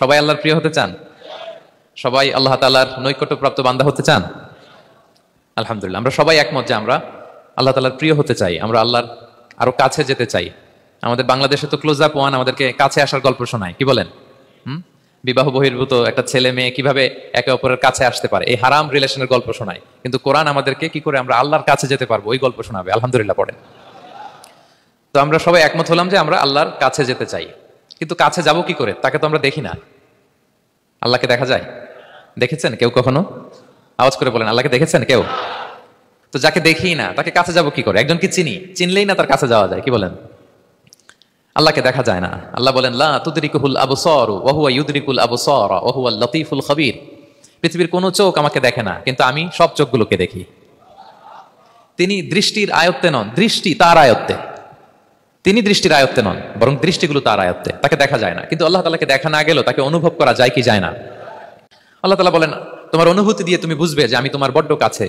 সবাই আল্লাহর প্রিয় হতে চান? সবাই আল্লাহ তাআলার নৈকট্যপ্রাপ্ত বান্দা হতে চান? আলহামদুলিল্লাহ, আমরা সবাই একমত যে আমরা আল্লাহ তাআলার প্রিয় হতে চাই, আমরা আল্লাহর আরো কাছে যেতে চাই। আমাদের বাংলাদেশে তো ক্লোজ আপ ওয়ান আমাদেরকে কাছে আসার গল্প শোনায়, কি বলেন? বিবাহ বহির্ভূত একটা ছেলে মেয়ে কিভাবে একে অপরের কাছে আসতে পারে, এই হারাম রিলেশনের গল্প শোনায়। কিন্তু কোরআন আমাদেরকে কি করে আমরা আল্লাহর কাছে যেতে পারবো ওই গল্প শোনাবে। আলহামদুলিল্লাহ পড়েন। তো আমরা সবাই একমত হলাম যে আমরা আল্লাহর কাছে যেতে চাই, কিন্তু কাছে যাব কি করে? তাকে তো আমরা দেখি না। আল্লাহকে দেখা যায়? দেখেছেন কেউ কখনো? আওয়াজ করে বলেন, আল্লাহকে দেখেছেন কেউ? তো যাকে দেখি না তাকে কাছে যাব কি করে? একজনকে চিনলেই না তার কাছে যাওয়া যায়, কি বলেন? আল্লাহকে দেখা যায় না। আল্লাহ বলেন, লা তুদরিকুহুল আবসার ওয়া হুয়া ইউদরিকুল আবসার ওয়া হুয়াল লতীফুল খবীর। পৃথিবীর কোনো চোখ আমাকে দেখে না, কিন্তু আমি সব চোখগুলোকে দেখি। তিনি দৃষ্টির আয়ত্তে নন, দৃষ্টি তার আয়ত্তে। তিনি দৃষ্টির আয়ত্তে নন, বরং দৃষ্টিগুলো তার আয়ত্তে। তাকে দেখা যায় না, কিন্তু আল্লাহ তাআলাকে দেখা না গেলেও তাকে অনুভব করা যায় কি যায় না? আল্লাহ তাআলা বলেন, তোমার অনুভূতি দিয়ে তুমি বুঝবে যে আমি তোমার বড্ড কাছে।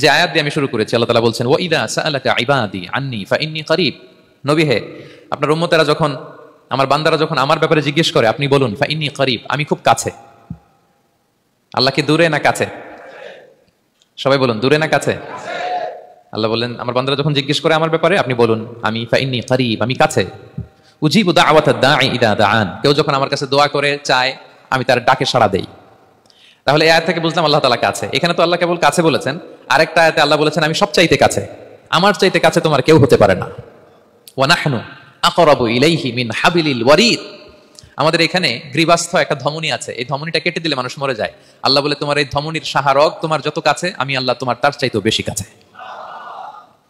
যে আয়াত দিয়ে আমি শুরু করেছি, আল্লাহ তাআলা বলছেন, ওয়া ইযা সাআলাকা ইবাদি আন্নী ফাইন্নী করিব। নবী হে, আপনার উম্মতেরা যখন, আমার বান্দারা যখন আমার ব্যাপারে জিজ্ঞেস করে, আপনি বলুন ফাইন্নী করিব, আমি খুব কাছে। আল্লাহ কি দূরে না কাছে? সবাই বলুন, দূরে না কাছে? আল্লাহ বললেন, আমার বান্দারা যখন জিজ্ঞেস করে আমার ব্যাপারে, আপনি বলুন আমি ফাইন্নী করিব, আমি কাছে। উজিবু দাওয়াতাদ দাঈ ইযা দাআন, কেউ যখন আমার কাছে দোয়া করে চায়, আমি তার ডাকে সাড়া দেই। তাহলে এই আয়াত থেকে বুঝলাম আল্লাহ তাআলা কাছে। এখানে তো আল্লাহ কেবল কাছে বলেছেন, আরেকটা আয়াতে আল্লাহ বলেছেন আমি সবচাইতে কাছে, আমার চাইতে কাছে তোমার কেউ হতে পারে না। ওয়া নাহনু আকরাবু ইলাইহি মিন হাবিলিল ওয়ারিদ। আমাদের এখানে গ্রীবাস্থ একটা ধমনী আছে, এই ধমনীটা কেটে দিলে মানুষ মরে যায়। আল্লাহ বলে, তোমার এই ধমনীর শাহরগ তোমার যত কাছে, আমি আল্লাহ তোমার তার চাইতেও বেশি কাছে।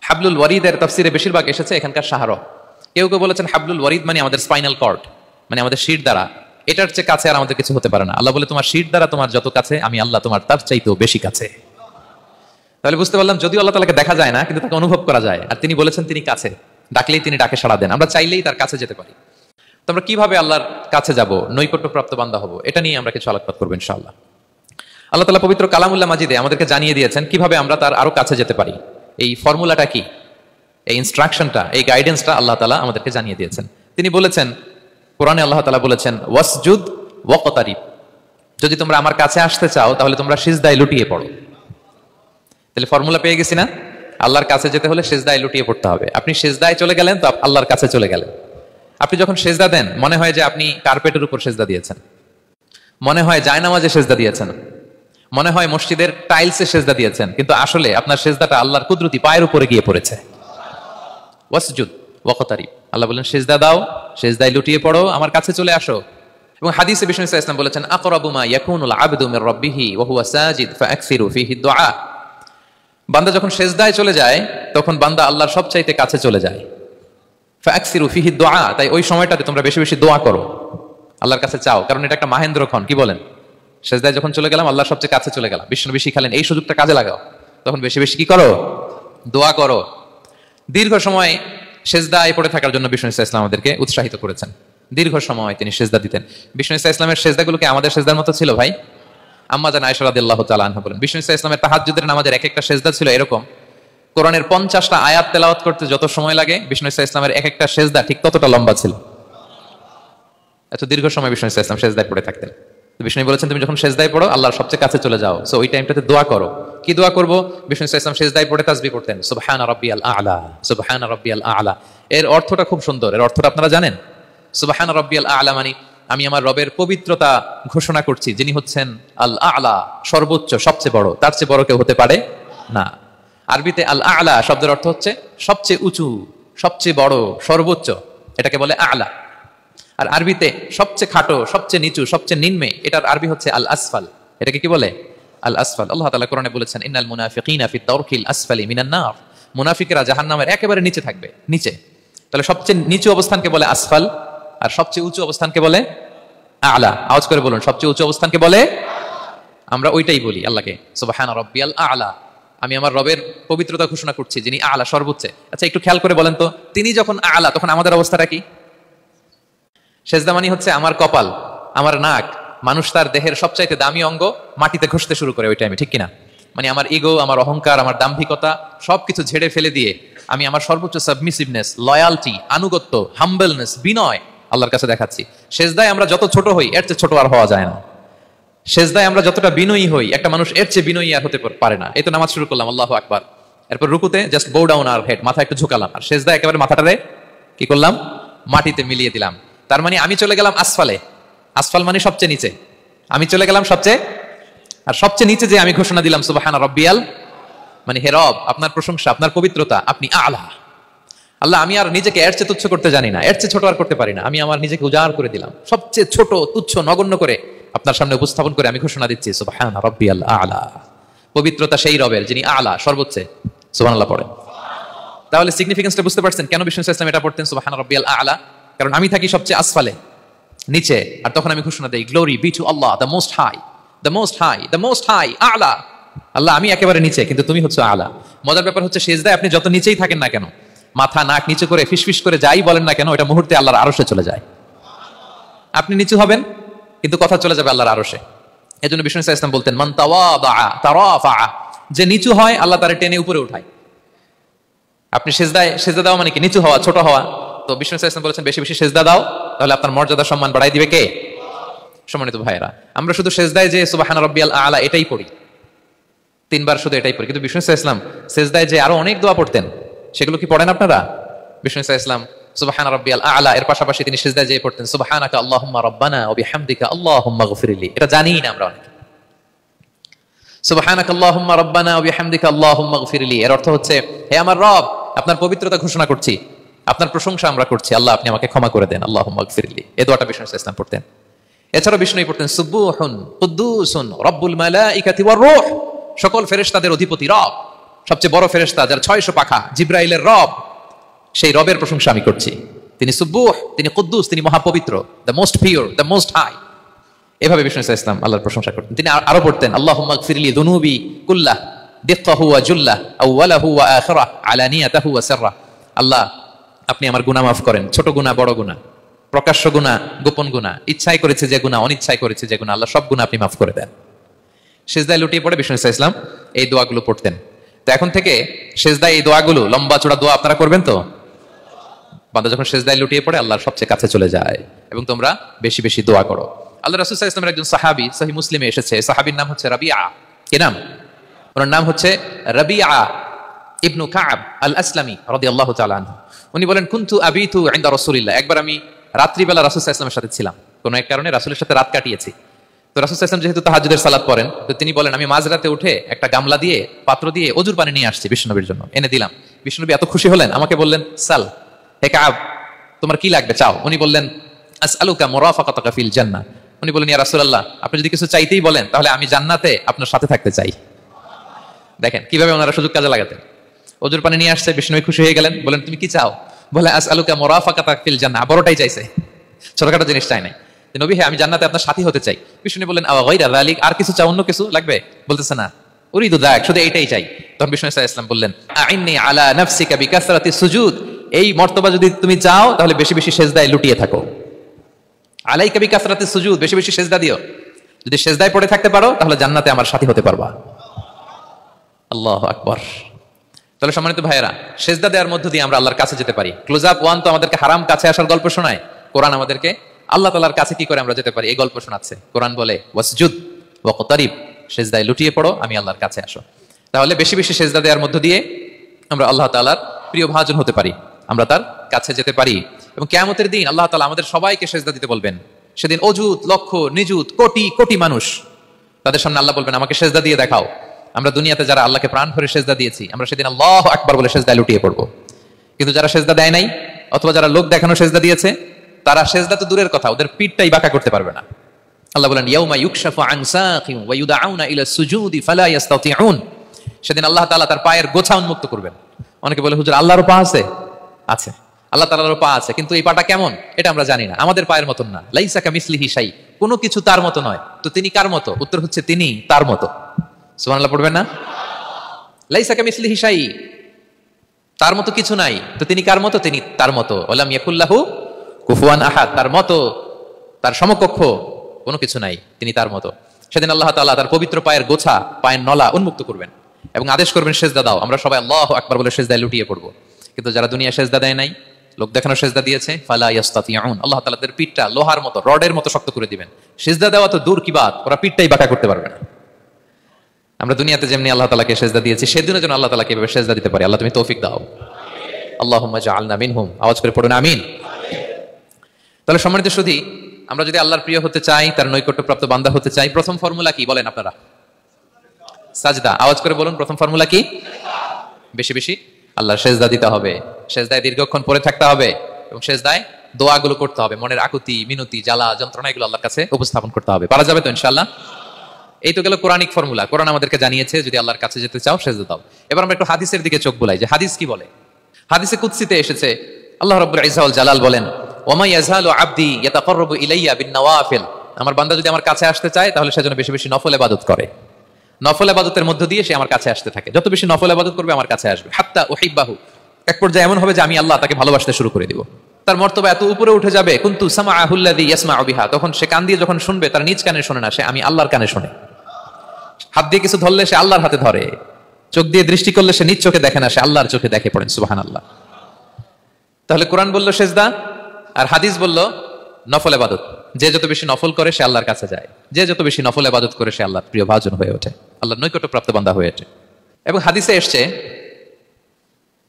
হাবলুল ওয়ারিদের তাফসিরে বেশিরভাগ এসেছে এখানকার শাহরগ। কেউ কেউ বলেছেন হাবলুল ওয়ারিদ মানে আমাদের স্পাইনাল কর্ড, মানে আমাদের শির দ্বারা। এটার চেয়ে কাছে আর আমাদের কিছু হতে পারে না। আল্লাহ বলে, তোমার শির দ্বারা তোমার যত কাছে, আমি আল্লাহ তোমার তার চাইতেও বেশি কাছে। তাহলে বুঝতে পারলাম, যদিও আল্লাহ তাআলাকে দেখা যায় না, কিন্তু তাকে অনুভব করা যায়। আর তিনি বলেছেন তিনি কাছে, ডাকলেই তিনি ডাকে সাড়া দেন। আমরা চাইলেই তার কাছে যেতে পারি। তো আমরা কিভাবে আল্লাহর কাছে যাব, নৈকট্যপ্রাপ্ত বান্দা হব, এটা নিয়ে আমরা কিছু আলোকপাত করবো ইনশাআল্লাহ। আল্লাহ তাআলা পবিত্র কালামুল্লাহ মাজিদে আমাদেরকে জানিয়ে দিয়েছেন কিভাবে আমরা তার আরো কাছে যেতে পারি। এই ফর্মুলাটা কি, এই ইনস্ট্রাকশনটা, এই গাইডেন্সটা আল্লাহ তাআলা আমাদেরকে জানিয়ে দিয়েছেন। তিনি বলেছেন, কোরআনে আল্লাহ তাআলা বলেছেন, ওয়াসজুদ ওয়াকতারিব, যদি তোমরা আমার কাছে আসতে চাও তাহলে তোমরা সিজদায় লুটিয়ে পড়ো। তাহলে ফর্মুলা পেয়ে গেছি না? আল্লাহর কাছে যেতে হলে সিজদায় লুটিয়ে পড়তে হবে। আপনি সিজদায় চলে গেলেন তো আল্লাহর কাছে চলে গেলেন। আপনি যখন সিজদা দেন, মনে হয় যে আপনি কার্পেটের উপর সিজদা দিয়েছেন, মনে হয় জায়নামাজে সিজদা দিয়েছেন, মনে হয় মসজিদের টাইলসে সিজদা দিয়েছেন, কিন্তু আসলে আপনার সিজদাটা আল্লাহর কুদরতি পায়ের উপরে গিয়ে পড়েছে। ওয়াসজুদ ওয়াকতারিব, আল্লাহ বলেন সিজদা দাও, সিজদায় লুটিয়ে পড়ো, আমার কাছে চলে আসো। এবং হাদিসে বিষ্ণু সাল্লাল্লাহু আলাইহি ওয়াসাল্লাম বলেছেন, আকরাবু মা ইয়াকুনুল আবদু মির রাব্বিহি ওয়া হুয়া সাজিদ ফাআকসিরু ফীহি দুআ। বান্দা যখন সিজদায় চলে যায়, তখন বান্দা আল্লাহর সবচাইতে কাছে চলে যায়। ফাআকসিরু ফীহি দুআ, তাই ওই সময়টাতে তোমরা বেশি বেশি দোয়া করো, আল্লাহর কাছে চাও, কারণ এটা একটা মাহেন্দ্রক্ষণ। কি বলেন? সিজদায় যখন চলে গেলাম, আল্লাহর সবচেয়ে কাছে চলে গেলাম। বিষ্ণু বেশি খেলেন, এই সুযোগটা কাজে লাগাও, তখন বেশি বেশি কি করো? দোয়া করো। দীর্ঘ সময় সিজদায় পড়ে থাকার জন্য বিষ্ণু সাল্লাল্লাহু আলাইহি ওয়াসাল্লাম আমাদেরকে উৎসাহিত করেছেন। দীর্ঘ সময় তিনি সিজদা দিতেন। বিষ্ণু সাল্লাল্লাহু আলাইহি ওয়াসাল্লামের সিজদাগুলো কি আমাদের সিজদার মতো ছিল ভাই? আম্মা জান আয়েশা রাদিয়াল্লাহু তাআলা আনহা বলেন, বিষ্ণু সাল্লাল্লাহু আলাইহি ওয়াসাল্লামের তাহাজ্জুদের নামাজের এক একটা সিজদা ছিল এরকম, কোরআনের 50টা আয়াত তেলাওয়াত করতে যত সময় লাগে, বিষ্ণু সাল্লাল্লাহু আলাইহি ওয়াসাল্লামের এক একটা সিজদা ঠিক ততটা লম্বা ছিল। এত দীর্ঘ সময় বিষ্ণু সাল্লাল্লাহু আলাইহি ওয়াসাল্লাম সিজদায় পড়ে থাকতেন। তো বিষ্ণু বলেছেন, তুমি যখন সিজদায় পড়ো আল্লাহর সবচেয়ে কাছে চলে যাও, সো ওই টাইমটাতে দোয়া করো। কি দোয়া করব? বিষ্ণু সাল্লাল্লাহু আলাইহি ওয়াসাল্লাম সিজদায় পড়ে তাসবিহ করতেন, সুবহান রাব্বিয়াল আ'লা, সুবহান রাব্বিয়াল আ'লা। এর অর্থটা খুব সুন্দর। এর অর্থটা আপনারা জানেন? সুবহান রাব্বিয়াল আ'লা মানে আমি আমার রবের পবিত্রতা ঘোষণা করছি, যিনি হচ্ছেন আল আ'লা, সর্বোচ্চ, সবচেয়ে বড়, তার চেয়ে বড় কেউ হতে পারে না। আরবিতে আল আ'লা শব্দের অর্থ হচ্ছে সবচেয়ে উঁচু, সবচেয়ে বড়, সর্বোচ্চ, এটাকে বলে আ'লা। আর আরবিতে সবচেয়ে খাটো, সবচেয়ে নিচু, সবচেয়ে নিম্নে, এটার আরবি হচ্ছে আল আসফাল। এটাকে কি বলে? আল আসফাল। আল্লাহ তাআলা কোরআনে বলেছেন, ইন্নাল মুনাফিকিনা ফি দারকিল আসফালি মিনান নার, মুনাফিকরা জাহান্নামের একেবারে নিচে থাকবে, নিচে। তাহলে সবচেয়ে নিচু অবস্থানকে বলে আসফাল, আর সবচেয়ে উঁচু অবস্থানকে বলে আ'লা। আওয়াজ করে বলুন, সবচেয়ে উঁচু অবস্থানকে বলে? আমরা ওইটাই বলি আল্লাহকে, সুবহান রাব্বিয়াল আ'লা, আমি আমার রবের পবিত্রতা ঘোষণা করছি, যিনি আ'লা, সর্বোচ্চ। আচ্ছা একটু খেয়াল করে বলেন তো, তিনি যখন আ'লা, তখন আমাদের অবস্থাটা কি? সেজদা মানে হচ্ছে আমার কপাল, আমার নাক, মানুষ তার দেহের সবচাইতে দামি অঙ্গ মাটিতে ঘষতে শুরু করে ওই টাইমে, ঠিক কিনা? মানে আমার ইগো, আমার অহংকার, আমার দাম্ভিকতা সবকিছু ঝেড়ে ফেলে দিয়ে আমি আমার সর্বোচ্চ সাবমিসিভনেস, লয়ালটি, আনুগত্য, হাম্বলনেস, বিনয়, আল্লাহর কাছে দেখাচ্ছি। সেজদায় আমরা যত ছোট হই এর চেয়ে ছোট আর হওয়া যায় না। সেজদায় আমরা যতটা বিনয়ী হই একটা মানুষ এর চেয়ে বিনয়ী আর হতে পারে না। এই তো নামাজ শুরু করলাম, আল্লাহু আকবার, এরপর রুকুতে জাস্ট বো ডাউন আর হেড, মাথা একটু ঝুঁকালাম, আর সেজদায় একেবারে মাথাটারে কি করলাম, মাটিতে মিলিয়ে দিলাম। তার মানে আমি চলে গেলাম আসফালে। আসফাল মানে সবচেয়ে নিচে, আমি চলে গেলাম সবচেয়ে, আর সবচেয়ে নিচে যে আমি ঘোষণা দিলাম সুবহানা রাব্বিয়াল, মানে হে রব আপনার প্রশংসা, আপনার পবিত্রতা, আপনি আলা। আল্লাহ আমি আর নিজেকে এর চেয়ে তুচ্ছ করতে জানি না, এর চেয়ে ছোট আর করতে পারি না, আমি আমার নিজেকে উজাড় করে দিলাম, সবচেয়ে ছোট তুচ্ছ নগণ্য করে আপনার সামনে উপস্থাপন করে আমি ঘোষণা দিচ্ছি সুবহানা রাব্বিয়াল আলা। পবিত্রতা সেই রবের যিনি আলা, সর্বোচ্চ। সুবহানাল্লাহ পড়েন। তাহলে সিগনিফিকেন্সটা বুঝতে পারছেন কেন বিষ্ণু ইসলাম এটা পড়তেন সুবহানা রাব্বিয়াল আলা? কারণ আমি থাকি সবচেয়ে আসফালে, নিচে, আর তখন আমি ঘোষণা দেই glory be to Allah the most high, the most high, the most high আলা। আল্লাহ আমি একেবারে নিচে, কিন্তু তুমি হচ্ছে আলা। মজার ব্যাপার হচ্ছে সেজদায় আপনি যত নিচেই থাকেন না কেন, মাথা নাক নিচু করে ফিসফিস করে যাই বলেন না কেন, এটা মুহূর্তে আল্লাহর আরশে চলে যায়। আপনি নিচু হবেন কিন্তু কথা চলে যাবে আল্লাহর আরশে। এজন্য বিষ্ণু ইসলাম বলতেন মান তাওয়াদা তারাফা, যে নিচু হয় আল্লাহ তারে টেনে উপরে উঠায়। আপনি সেজদায়, সেজদা দেওয়া মানে কি নিচু হওয়া, ছোট হওয়া। তো বিষ্ণু ইসলাম বলেছেন বেশি বেশি সেজদা দাও, তাহলে আপনার মর্যাদা সম্মান বাড়াই দিবে কে? সম্মানিত ভাইয়েরা, আমরা শুধু সেজদায় যে সুবহানা রাব্বিয়াল আলা এটাই পড়ি, তিনবার শুধু এটাই পড়ি, কিন্তু বিষ্ণু ইসলাম সেজদায় যে আরো অনেক দোয়া পড়তেন সেগুলো কি পড়েন আপনারা? বিষ্ণু ইসলাম সুবহানা রাব্বিয়াল আলা এর পাশাপাশি তিনি সেজদায় যে পড়তেন সুবহানাকা আল্লাহুম্মা রাব্বানা ওয়া বিহামদিকা আল্লাহুম্মা গফিরলি। এটা জানি না আমরা অনেকে। সুবহানাকা আল্লাহুম্মা রাব্বানা ওয়া বিহামদিকা আল্লাহুম্মা গফিরলি এর অর্থ হচ্ছে হে আমার রব, আপনার পবিত্রতা ঘোষণা করছি, আপনার প্রশংসা আমরা করছি, আল্লাহ আপনি আমাকে ক্ষমা করে দেন, আল্লাহুম্মা গফিরলি। এই দোয়াটা বিষ্ণু ইসলাম পড়তেন। এছাড়াও বিষ্ণু পড়তেন সুবহুন কুদ্দুসুন রব্বুল মালাইকাতি ওয়ার রূহ, সকল ফেরেশতাদের অধিপতি রব, সবচেয়ে বড় ফেরেশতা যার 600 পাখা, জিবরাইলের রব, সেই রবের প্রশংসা আমি করছি। তিনি সুবুহ, তিনি কুদ্দুস, তিনি মহাপবিত্র, the most pure, the most high. এভাবে বিষ্ণু ইসলাম আল্লাহর প্রশংসা করতেন। তিনি আরো পড়তেন আল্লাহুম্মা গফিরলি যুনুবি কুল্লাহ দিক্কাহু ওয়া জুল্লাহ আউওয়ালাহু ওয়া আখিরাহ আলানিয়াতাহু ওয়া সিররাহ। আল্লাহ আপনি আমার গুনাহ মাফ করেন, ছোট গুনাহ বড় গুনাহ, প্রকাশ্য গুনাহ গোপন গুনাহ, ইচ্ছায় করেছে যে গুনাহ, অনিচ্ছায় করেছে যে গুনাহ, আল্লাহ সব গুনাহ আপনি মাফ করে দেন। সেজদায় লুটিয়ে পড়ে বিষ্ণু ইসলাম এই দোয়াগুলো পড়তেন। তো এখন থেকে সেজদায় এই দোয়াগুলো, লম্বা চড়া দোয়া আপনারা করবেন তো? বান্দা যখন সেজদায় লুটিয়ে পড়ে আল্লাহর সবচেয়ে কাছে চলে যায়, এবং তোমরা বেশি বেশি দোয়া করো। আল্লাহ রাসূল সাল্লাল্লাহু আলাইহি ওয়াসাল্লামের একজন সাহাবী, সহিহ মুসলিমে এসেছে, সাহাবীর নাম হচ্ছে রাবিআ। কি নাম? ওনার নাম হচ্ছে রাবিআ ইবনু কাব আল আসলামী রাদিয়াল্লাহু তাআলা আনহু। উনি বলেন কুনতু আবিতু ইনদা রাসূলিল্লাহ, একবার আমি রাত্রিবেলা রাসূল সাল্লাল্লাহু আলাইহি ওয়াসাল্লামের সাথে ছিলাম, কোনো এক কারণে রাসূলের সাথে রাত কাটিয়েছি। তো রাসূল সাল্লাল্লাহু আলাইহি ওয়াসাল্লাম যেহেতু তাহাজ্জুদের সালাত পড়েন, তো তিনি বলেন আমি মাঝরাতে উঠে একটা গামলা দিয়ে, পাত্র দিয়ে ওযুর পানি নিয়ে আসছি বিষ্ণুনবীর জন্য, এনে দিলাম। বিষ্ণুনবী এত খুশি হলেন, আমাকে বললেন সাল, হে কাব তোমার কি লাগবে চাও। উনি বললেন আসআলুকা মুরাফাকাতাকা ফিল জান্নাহ। উনি বললেন ইয়া রাসূলুল্লাহ, আপনি যদি কিছু চাইতেই বলেন তাহলে আমি জান্নাতে আপনার সাথে থাকতে চাই। দেখেন কিভাবে ওনারা সুযোগ কাজে লাগাতেন। ওযুর পানি নিয়ে আসছে, বিষ্ণু খুশি হয়ে গেলেন, বলেন তুমি কি চাও? বলে আসআলুকা মুরাফাকাতাকা ফিল জান্নাহ, বড়টাই চাইছে, ছোটখাটো জিনিস চাই নাই। নবী হে আমি জান্নাতে আপনার সাথী হতে চাই। বিষ্ণু বললেন আওয়া গায়রা যালিক, আর কিছু চাও, অন্য কিছু লাগবে? বলতেছে না, উরিদু যাক, শুধু এইটাই চাই। তখন বিষ্ণু সাল্লাল্লাহু আলাইহি ওয়াসাল্লাম বললেন আইন্নি আলা নাফসিকা বিকাসরাতি সুজুদ, এই মর্তবা যদি তুমি চাও তাহলে বেশি বেশি সেজদায় লুটিয়ে থাকো। আলাইকা বিকাসরাতি সুজুদ, বেশি বেশি সেজদা দিও। যদি সেজদায় পড়ে থাকতে পারো তাহলে জান্নাতে আমার সাথী হতে পারবা। আল্লাহু আকবার। তাহলে সম্মানিত ভাইয়েরা, সেজদা দেওয়ার মধ্য দিয়ে আমরা আল্লাহর কাছে যেতে পারি। ক্লোজ আপ ওয়ান তো আমাদেরকে হারাম কাছে আসার গল্প শোনায়, কোরআন আমাদেরকে আল্লাহ তাআলার কাছে কি করে আমরা যেতে পারি এই গল্প শোনাচ্ছে। কোরআন বলে ওয়াসজুদ ওয়াকতারিব, সেজদায় লুটিয়ে পড়ো, আমি আল্লাহর কাছে আসো। তাহলে বেশি বেশি সেজদা দেওয়ার মধ্য দিয়ে আমরা আল্লাহ তাআলার প্রিয় ভাজন হতে পারি, আমরা তার কাছে যেতে পারি। এবং কিয়ামতের দিন আল্লাহ তাআলা আমাদের সবাইকে সেজদা দিতে বলবেন। সেদিন অযুত লক্ষ নিযুত কোটি কোটি মানুষ, তাদের সামনে আল্লাহ বলবেন আমাকে সেজদা দিয়ে দেখাও। আমরা দুনিয়াতে যারা আল্লাহকে প্রাণ ভরে সেজদা দিয়েছি, আমরা সেদিন আল্লাহু আকবার বলে সেজদায় লুটিয়ে পড়বো। কিন্তু যারা সেজদা দেয় নাই, অথবা যারা লোক দেখানো সেজদা দিয়েছে, তারা সেজদা তো দূরের কথা, ওদের পিঠটাই বাঁকা করতে পারবে না। আল্লাহ বলেন ইয়াউমা ইউকশাফু আন সাকিন ওয়া ইউদআউনা ইলা সুজুদি ফালা ইস্তাতিউন, সেদিন আল্লাহ তাআলা তার পায়ের গোছা উন্মুক্ত করবেন। অনেকে বলে হুজুর আল্লাহর পা আছে? আছে, আল্লাহ তাআলার পা আছে, কিন্তু এই পাটা কেমন এটা আমরা জানি না, আমাদের পায়ের মতন না। লাইসা কামিসলিহি শাই, কোনো কিছু তার মতো নয়। তো তিনি কার মতো? উত্তর হচ্ছে তিনি তার মতো। সুবহানাল্লাহ পড়বেন না? লাইসা কামিসলিহি শাই, তার মতো কিছু নাই, তো তিনি কার মতো? তিনি তার মতো। ওয়ালাম ইয়াকুল্লাহু কুফুয়ান আহাদ, তার মতো, তার সমকক্ষ কোনো কিছু নাই, তিনি তার মতো। সেদিন আল্লাহ তাআলা তার পবিত্র পায়ের গোছা, পায়ের নলা উন্মুক্ত করবেন এবং আদেশ করবেন সেজদা দাও। আমরা সবাই আল্লাহু আকবার বলে সেজদায় লুটিয়ে পড়বো। কিন্তু যারা দুনিয়া সেজদা দেয় নাই, লোক দেখানো সেজদা দিয়েছে, ফালা ইয়াস্তাতিউন, আল্লাহ তাআলা তাদের পিঠটা লোহার মতো, রডের মতো শক্ত করে দিবেন। সেজদা দেওয়া তো দূর কি বাত, ওরা পিঠটাই বাঁকা করতে পারবে না। আমরা দুনিয়াতে যেমনি আল্লাহ তাআলাকে সেজদা দিয়েছি, সেদিনও যেন আল্লাহ তাআলাকে এভাবে সেজদা দিতে পারি। আল্লাহ তুমি তৌফিক দাও। আল্লাহুম্মা জাআলনা মিনহুম, আওয়াজ করে পড়ুন আমিন। তাহলে সম্মানিত সুধী, আমরা যদি আল্লাহর প্রিয় হতে চাই, তার নৈকট্যপ্রাপ্ত বান্দা হতে চাই, প্রথম ফর্মুলা কি বলেন আপনারা? সাজদা। আওয়াজ করে বলুন, প্রথম ফর্মুলা কি? বেশি বেশি আল্লাহর সেজদা দিতে হবে, সেজদায় দীর্ঘক্ষণ পড়ে থাকতে হবে, এবং সেজদায় দোয়াগুলো করতে হবে, মনের আকুতি মিনতি জ্বালা যন্ত্রণা এগুলো আল্লাহর কাছে উপস্থাপন করতে হবে। পারা যাবে তো ইনশাআল্লাহ? এই তো গেল কোরআনিক ফর্মুলা। কোরআন আমাদেরকে জানিয়েছে যদি আল্লাহর কাছে যেতে চাও সেজদা দাও। এবার আমরা একটু হাদিসের দিকে চোখ বুলাই, যে হাদিস কি বলে। হাদিসে কুদসিতে এসেছে, আল্লাহ রাব্বুল ইজ্জা ওয়াল জালাল বলেন, ওয়া মা ইয়াজালু আবদি ইয়াতাকাররাবু ইলাইয়া বিন নওয়াফিল, আমার বান্দা যদি আমার কাছে আসতে চায় তাহলে সে যেন বেশি বেশি নফল ইবাদত করে। নফল ইবাদতের মধ্য দিয়ে সে আমার কাছে আসতে থাকে, যত বেশি নফল ইবাদত করবে আমার কাছে আসবে। হাত্তা উহিব্বাহু, এক পর্যায়ে এমন হবে যে আমি আল্লাহ তাকে ভালোবাসতে শুরু করে দিব, তার মর্তবা এত উপরে উঠে যাবে, কুনতু সামাআহুল্লাযী ইয়াসমাউ বিহা, তখন সে কান দিয়ে যখন শুনবে তার নিজ কানে শোনে না, সে আমি আল্লাহর কানে শোনে। হাত দিয়ে কিছু ধরলে সে আল্লাহর হাতে ধরে, চোখ দিয়ে দৃষ্টি করলে সে নিজ চোখে দেখে না, সে আল্লাহর চোখে দেখে। পড়েন সুবহানাল্লাহ। তাহলে কোরআন বলল সেজদা, আর হাদিস বলল নফল ইবাদত। যে যত বেশি নফল করে সে আল্লাহর কাছে যায়, যে যত বেশি নফল ইবাদত করে সে আল্লাহর প্রিয় ভাজন হয়ে ওঠে, আল্লাহর নৈকট্যপ্রাপ্ত বান্দা হয়ে ওঠে। এবং হাদিসে এসছে,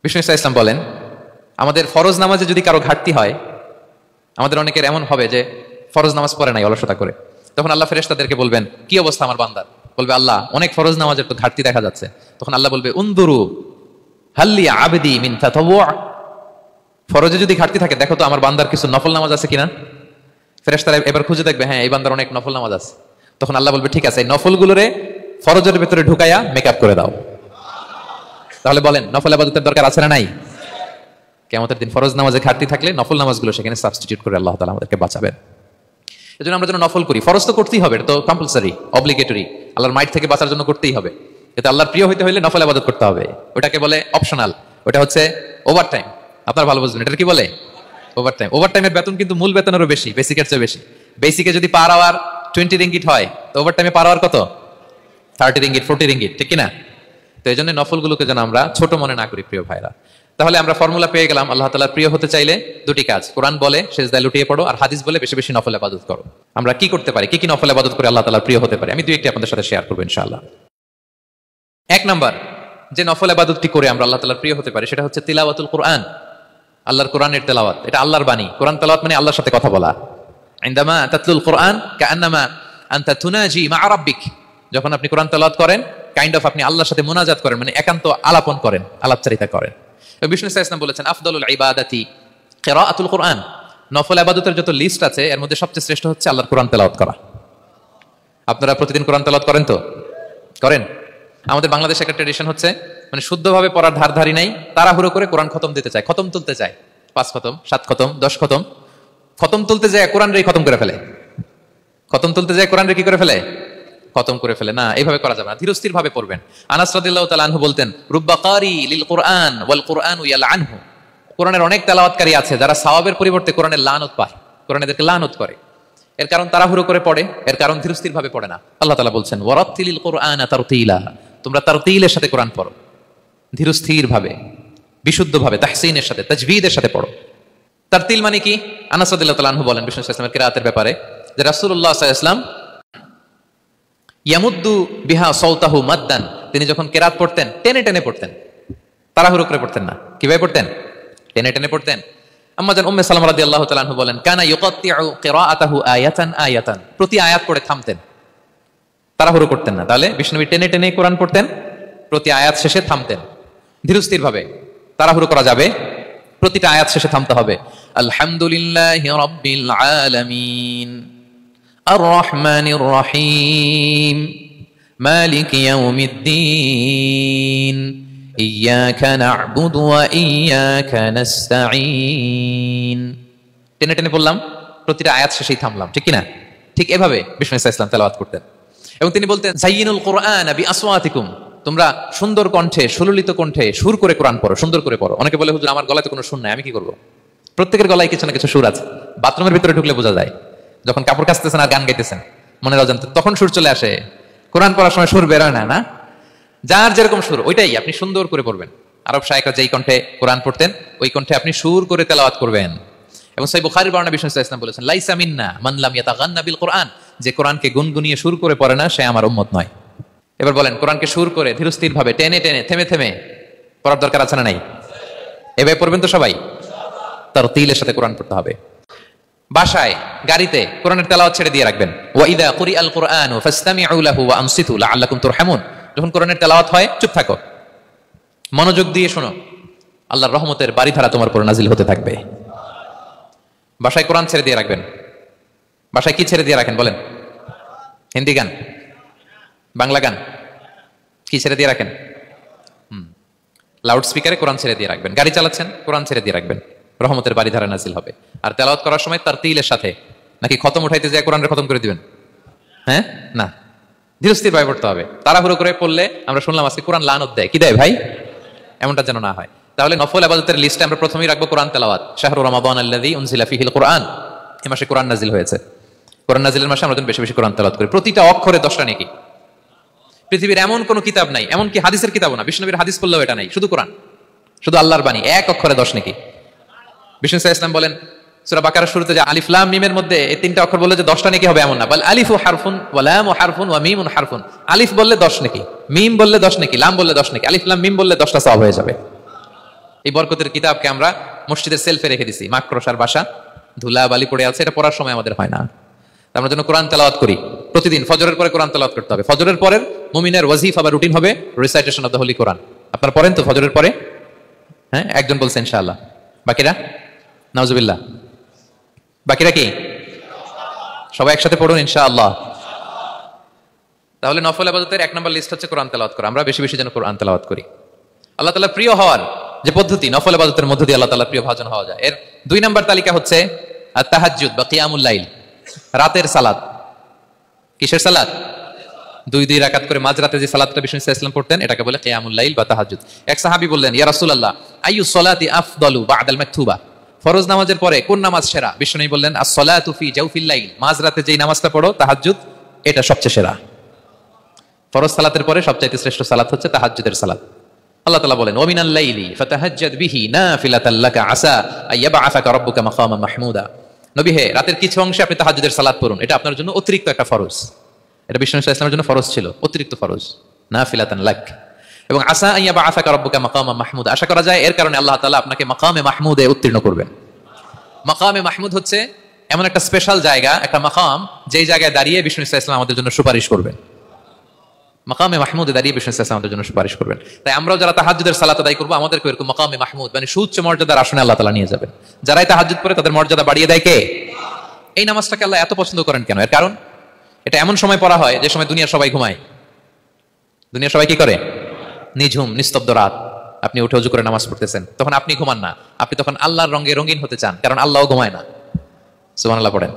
বিষ্ণু ইসলাম বলেন, আমাদের ফরজ নামাজে যদি কারো ঘাটতি হয়, আমাদের অনেকের এমন হবে যে ফরজ নামাজ পড়ে নাই অলসতা করে, তখন আল্লাহ ফেরেশতাদেরকে বলবেন কি অবস্থা আমার বান্দার, বলবে আল্লাহ অনেক ফরজ নামাজের তো ঘাটতি দেখা যাচ্ছে। তখন আল্লাহ বলবে উনদুরু হাল্লি আবদি মিন তাতাওয়ু, ফরজে যদি ঘাটতি থাকে দেখো তো আমার বান্দার কিছু নফল নামাজ আছে কিনা। ফেরেশতারা এবার খুঁজে দেখবে, হ্যাঁ এই বান্দার অনেক নফল নামাজ আছে। তখন আল্লাহ বলবে ঠিক আছে, এই নফলগুলোরে ফরজের ভেতরে ঢুকাইয়া মেকআপ করে দাও। তাহলে বলেন নফল ইবাদতের দরকার আছে না নাই? কিয়ামতের দিন ফরজ নামাজে ঘাটতি থাকলে নফল নামাজগুলো সেখানে সাবস্টিটিউট করে আল্লাহ তাআলা আমাদেরকে বাঁচাবেন। এজন্য আমরা যেন নফল করি। ফরজ তো করতেই হবে, এটা তো কম্পালসরি, অব্লিগেটরি, আল্লাহর মাইট থেকে বাঁচার জন্য করতেই হবে। কিন্তু আল্লাহর প্রিয় হইতে হইলে নফল ইবাদত করতে হবে। ওটাকে বলে অপশনাল, ওটা হচ্ছে ওভারটাইম। আপনারা ভালো বুঝবেন, এটা কি বলে? ওভারটাইম। ওভারটাইমের বেতন কিন্তু মূল বেতনেরও বেশি, বেসিকের চেয়ে বেশি। বেসিকে যদি পার আওয়ার 20 রিঙ্গিট হয়, তো ওভারটাইমে পার আওয়ার কত? 30 রিঙ্গিট, 40 রিঙ্গিট, ঠিক কিনা? তো এই জন্য নফলগুলোকে যেন আমরা ছোট মনে না করি প্রিয় ভাইরা। তাহলে আমরা ফর্মুলা পেয়ে গেলাম, আল্লাহ তাআলার প্রিয় হতে চাইলে দুটি কাজ, কোরআন বলে সেজদায় লুটিয়ে পড়ো, আর হাদিস বলে বেশি বেশি নফল ইবাদত করো। আমরা কি করতে পারি, কি কি নফল ইবাদত করে আল্লাহ তাআলার প্রিয় হতে পারি, আমি দুই একটি আপনাদের সাথে শেয়ার করব ইনশাআল্লাহ। এক নাম্বার যে নফল ইবাদতটি করে আমরা আল্লাহ তাআলার প্রিয় হতে পারি সেটা হচ্ছে তিলাওয়াতুল কোরআন, আল্লাহর কোরআনের তেলাওয়াত। এটা আল্লাহর বাণী। কোরআন তেলাওয়াত মানে আল্লাহর সাথে কথা বলা। ইনদামা তাতলুল কোরআন কাআন্নামা আনতা তুনাজি মা রাব্বিক, যখন আপনি কোরআন তেলাওয়াত করেন কাইন্ড অফ আপনি আল্লাহর সাথে মুনাজাত করেন, মানে একান্ত আলাপন করেন, আলাপচারিতা করেন। বিষ্ণু ইসলাম বলেছেন আফদালুল ইবাদাতি কিরাআতুল কোরআন, নফল ইবাদতের যত লিস্ট আছে এর মধ্যে সবচেয়ে শ্রেষ্ঠ হচ্ছে আল্লাহর কোরআন তেলাওয়াত করা। আপনারা প্রতিদিন কোরআন তেলাওয়াত করেন তো? করেন? আমাদের বাংলাদেশে একটা ট্র্যাডিশন হচ্ছে, মানে শুদ্ধভাবে পড়ার ধারধারি নাই, তাড়াহুড়ো করে কোরআন খতম দিতে চায়, খতম তুলতে চায়, 5 খতম 7 খতম 10 খতম, খতম তুলতে যায় কোরআন রে খতম করে ফেলে, খতম তুলতে যায় কোরআন রে কি করে ফেলে? খতম করে ফেলে। না, এইভাবে করা যাবে না, ধীরস্থির ভাবে পড়বেন। আনাস রাদিয়াল্লাহু তাআলা আনহু বলতেন রুব্বা কারি লিল কোরআন ওয়াল কোরআনু ইয়ালআনহু, কোরআনের অনেক তেলাওয়াতকারী আছে যারা সওয়াবের পরিবর্তে কোরআনের লানত পায়, কোরআন এদেরকে লানত করে। এর কারণ তাড়াহুড়ো করে পড়ে, এর কারণ ধীরস্থির ভাবে পড়ে না। আল্লাহ তাআলা বলছেন ওয়ারাত্তিলিল কোরআনা তারতিলা, তোমরা তারতিলের সাথে কোরআন পড়ো, ধীরস্থির ভাবে, বিশুদ্ধ ভাবে, তাহসিনের সাথে, তাজবিদের সাথে পড়ো। তারতিল মানে কি? আনাস রাদিয়াল্লাহু তাআলা আনহু বলেন বিষ্ণু সাল্লাল্লাহু আলাইহি ওয়াসাল্লামের কিরাআতের ব্যাপারে যে রাসূলুল্লাহ সাল্লাল্লাহু আলাইহি ওয়াসাল্লাম ইয়ামুদ্দু বিহা সাওতাহু মাদ্দান, তিনি যখন কিরাত পড়তেন টেনে টেনে পড়তেন, তাড়াহুড়ো করে পড়তেন না। কিভাবে পড়তেন? টেনে টেনে পড়তেন। আম্মা জান উম্মে সালামা রাদিয়াল্লাহু তাআলা আনহা বলেন কানা ইউকাত্তিউ কিরাআতাহু আয়াতান আয়াতান, প্রতি আয়াত পড়ে থামতেন, তাড়াহুড়ো করতেন না। তাহলে বিষ্ণুবী টেনে টেনে কোরআন পড়তেন, প্রতি আয়াত শেষে থামতেন, ধীরস্থির ভাবে। তাড়াহুড়ো করা যাবে, প্রতিটা আয়াত শেষে থামতে হবে। আলহামদুলিল্লাহি রাব্বিল আলামিন আর রহমানির রহিম মালিক ইয়াউমিদ্দিন ইয়াকা না'বুদু ওয়া ইয়াকা নাস্তাঈন। টেনে টেনে বললাম, প্রতিটা আয়াত শেষেই থামলাম, ঠিক কি না? ঠিক এভাবে বিষ্ণু ইসলাম তেলাওয়াত করতেন। এবং তিনি বলতেন যায়িনুল কোরআন বিআসওয়াতিকুম, তোমরা সুন্দর কণ্ঠে, সুললিত কণ্ঠে সুর করে কোরআন পড়ো, সুন্দর করে পড়ো। অনেকে বলে হুজুর আমার গলায় তো কোনো সুর নাই, আমি কি করবো? প্রত্যেকের গলায় কিছু না কিছু সুর আছে। বাথরুমের ভিতরে ঢুকলে বোঝা যায়, যখন কাপড় কাচতেছেন আর গান গাইতেছেন মনের অজান্তে, তখন সুর চলে আসে। কোরআন পড়ার সময় সুর বেরোয় না, না? যার যেরকম সুর ওইটাই আপনি সুন্দর করে পড়বেন। আরব শায়েখরা যেই কণ্ঠে কোরআন পড়তেন ওই কণ্ঠে আপনি সুর করে তেলাওয়াত করবেন। এবং সহিহ বুখারীর বর্ণনা বিষ্ণু সাল্লাল্লাহু আলাইহি ওয়াসাল্লাম বলেছেন, লাইসা মিন্না মান লাম ইয়াতাগান্না বিল কোরআন, যে কোরআনকে গুনগুনিয়ে সুর করে পড়ে না সে আমার উম্মত নয়। এবার বলেন, কোরআনকে সুর করে ধীরস্থির ভাবে টেনে টেনে থেমে থেমে পড়ার দরকার আছে না নাই? এভাবে পড়বেন তো সবাই? তারতিলের সাথে কোরআন পড়তে হবে। বাসায়, গাড়িতে কোরআনের তেলাওয়াত ছেড়ে দিয়ে রাখবেন। ওয়া ইযা কুরিআল কুরআনু ফাসতামিউ লাহু ওয়া আনসিতু লাআল্লাকুম তুরহামুন। যখন কোরআনের তেলাওয়াত হয় চুপ থাকো, মনোযোগ দিয়ে শোনো, আল্লাহর রহমতের বাড়িধারা তোমার উপর নাজিল হতে থাকবে। বাসায় কোরআন ছেড়ে দিয়ে রাখবেন। বাসায় কি ছেড়ে দিয়ে রাখেন বলেন? হিন্দি গান, বাংলা গান, কি ছেড়ে দিয়ে রাখেন? লাউড স্পিকারে কোরআন ছেড়ে দিয়ে রাখবেন। গাড়ি চালাচ্ছেন, কোরআন ছেড়ে দিয়ে রাখবেন, রহমতের বাড়িধারা নাজিল হবে। আর তেলাওয়াত করার সময় তারতিলের সাথে, নাকি খতম উঠাইতে যায় কোরআনের খতম করে দিবেন? হ্যাঁ, না, ধীরস্থির ভাবে পড়তে হবে। তাড়াহুড়ো করে পড়লে আমরা শুনলাম আজকে কোরআন লানত দেয়, কি দেয় ভাই? এমনটা যেন না হয়। তাহলে নফল ইবাদতের লিস্টে আমরা প্রথমেই রাখবো কোরআন তেলাওয়াত। শাহরু রমাদান আল্লাযী উনজিলা ফীহিল কুরআন, এই মাসে কোরআন নাজিল হয়েছে। কোরআন নাজিলের মাসে আমরা বেশি বেশি কোরআন তেলাওয়াত করি। প্রতিটা অক্ষরে 10টা নেকি। পৃথিবীর এমন কোন কিতাব নাই, এমনকি হাদিসের কিতাবও না, বিষ্ণু নবীর হাদিস পড়লেও এটা নাই, শুধু কোরআন, শুধু আল্লাহর বাণী, এক অক্ষরে 10 নেকি। বিষ্ণু সাল্লাল্লাহু আলাইহি ওয়াসাল্লাম বলেন সূরা বাকারার শুরুতে যে আলিফ লাম মিমের মধ্যে এই 3টা অক্ষর বললে যে 10টা নেকি হবে এমন না, বল আলিফু হারফুন ওয়া লামু হারফুন ওয়া মিমুন হারফুন। আলিফ বললে 10 নেকি, মিম বললে 10 নেকি, লাম বললে 10 নেকি, আলিফ লাম মিম বললে 10টা সওয়াব হয়ে যাবে। এই বরকতের কিতাবকে আমরা মসজিদের সেলফে রেখে দিছি, মাকড়সার বাসা, ধুলা বালি পড়ে আছে, এটা পড়ার সময় আমাদের হয় না। আমরা যেন কোরআন তেলাওয়াত করি প্রতিদিন। ফজরের পরে কোরআন তেলাওয়াত করতে হবে। ফজরের পরের মুমিনের ওয়াজিফা বা রুটিন হবে রিসাইটেশন অফ দ্য হোলি কোরআন। আপনারা পড়েন তো ফজরের পরে? হ্যাঁ, একজন বলছে ইনশাআল্লাহ, বাকিরা নাউজুবিল্লাহ, বাকিরা কি? সবাই একসাথে পড়ুন ইনশাআল্লাহ। তাহলে নফল ইবাদতের 1 নম্বর লিস্ট হচ্ছে কোরআন তেলাওয়াত করা। আমরা বেশি বেশি যেন কোরআন তেলাওয়াত করি। আল্লাহ তাআলা প্রিয় হওয়ার যে পদ্ধতি, নফল ইবাদতের মধ্য দিয়ে আল্লাহ তাআলা প্রিয় ভাজন হওয়া যায়। এর 2 নম্বর তালিকা হচ্ছে আত-তাহাজ্জুদ বা কিয়ামুল লাইল, রাতের সালাত। কিসের সালাত? 2 রাকাত করে মাঝরাতে যে সালাতটা বিষ্ণু সাল্লাল্লাহু আলাইহি ওয়াসাল্লাম পড়তেন এটাকে বলে কিয়ামুল লাইল বা তাহাজ্জুদ। এক সাহাবী বললেন, ইয়া রাসূলুল্লাহ আইয়ু সলাতি আফদালু বা'দাল মাকতুবা, ফরজ নামাজের পরে কোন নামাজ সেরা? বিষ্ণু নবী বললেন আস-সালাতু ফি জাওফিল লাইল, মাঝরাতে যেই নামাজটা পড়ো তাহাজ্জুদ, এটা সবচেয়ে সেরা। ফরজ সালাতের পরে সবচাইতে শ্রেষ্ঠ সালাত হচ্ছে তাহাজ্জুদের সালাত। আল্লাহ তাআলা বলেন ওয়া মিনাল লাইলি ফাতাহাজ্জাদ বিহি নাফিলাতাল লাকা আসা আইয়াবআসাকা রাব্বুকা মাকামান মাহমুদা। নবী হে, রাতের কিছু অংশে আপনি তাহাজ্জুদের সালাত পড়ুন, এটা আপনার জন্য অতিরিক্ত একটা ফরজ। এটা বিষ্ণু সাল্লাল্লাহু আলাইহি ওয়াসাল্লামের জন্য ফরজ ছিল, অতিরিক্ত ফরজ, নাফিলাতান লাক। এবং আসা আইয়াবআসাকা রাব্বুকা মাকামান মাহমুদা, আশা করা যায় এর কারণে আল্লাহ তাআলা আপনাকে মাকামে মাহমুদে উত্তীর্ণ করবেন। মাকামে মাহমুদ হচ্ছে এমন একটা স্পেশাল জায়গা, একটা মাকাম, যেই জায়গায় দাঁড়িয়ে বিষ্ণু সাল্লাল্লাহু আলাইহি ওয়াসাল্লাম আমাদের জন্য সুপারিশ করবেন। মাকামে মাহমুদে দাঁড়িয়ে বিষ্ণু সাল্লাল্লাহু আলাইহি ওয়াসাল্লাম আমাদের জন্য সুপারিশ করবেন। তাই আমরাও যারা তাহাজ্জুদের সালাত আদায় করব, আমাদেরকে এরকম মাকামে মাহমুদ মানে সুউচ্চ মর্যাদার আসনে আল্লাহ তাআলা নিয়ে যাবেন। যারাই তাহাজ্জুদ পড়ে তাদের মর্যাদা বাড়িয়ে দেয় কে? এই নামাজটাকে আল্লাহ এত পছন্দ করেন কেন? এর কারণ এটা এমন সময় পড়া হয় যে সময় দুনিয়ার সবাই ঘুমায়। দুনিয়ার সবাই কি করে? নিঝুম নিস্তব্ধ রাত, আপনি উঠে ওযু করে নামাজ পড়তেছেন, তখন আপনি ঘুমান না, আপনি তখন আল্লাহর রঙে রঙিন হতে চান, কারণ আল্লাহও ঘুমায় না। সুবহানাল্লাহ পড়েন।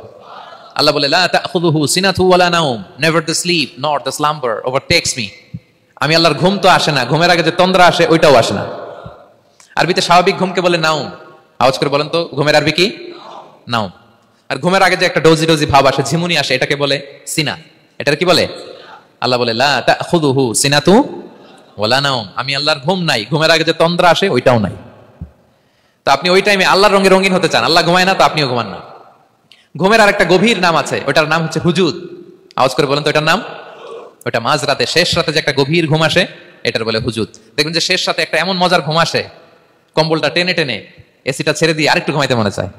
আল্লাহ বলে লা তাখুযুহু সিনাতু ওয়ালা নাওম, never the sleep nor the slumber overtakes me. আমি আল্লাহর ঘুম তো আসে না, ঘুমের আগে যে তন্দ্রা আসে ওইটাও আসে না। আরবিতে স্বাভাবিক ঘুমকে বলে নাওম। আওয়াজ করে বলেন তো ঘুমের আরবি কি? নাওম। আর ঘুমের আগে যে একটা ডোজি ডোজি ভাব আসে, ঝিমুনি আসে, এটাকে বলে সিনা। এটার কি বলে? আল্লাহ বলে লা তাখুযুহু সিনাতু ওয়ালা নাওম, আমি আল্লাহর ঘুম নাই, ঘুমের আগে যে তন্দ্রা আসে ওইটাও নাই। তো আপনি ওই টাইমে আল্লাহর রঙে রঙিন হতে চান, আল্লাহ ঘুমায় না তো আপনিও ঘুমান না। ঘুমের আর একটা গভীর নাম আছে, ওটার নাম হচ্ছে হুজুদ। আওয়াজ করে বলেন তো এটার নাম? ওটা মাঝরাতে, শেষ রাতে যে একটা গভীর ঘুম আসে এটার বলে হুজুদ। দেখবেন যে শেষ রাতে একটা এমন মজার ঘুম আসে, কম্বলটা টেনে টেনে এসিটা ছেড়ে দিয়ে আরেকটু ঘুমাইতে মনে চায়,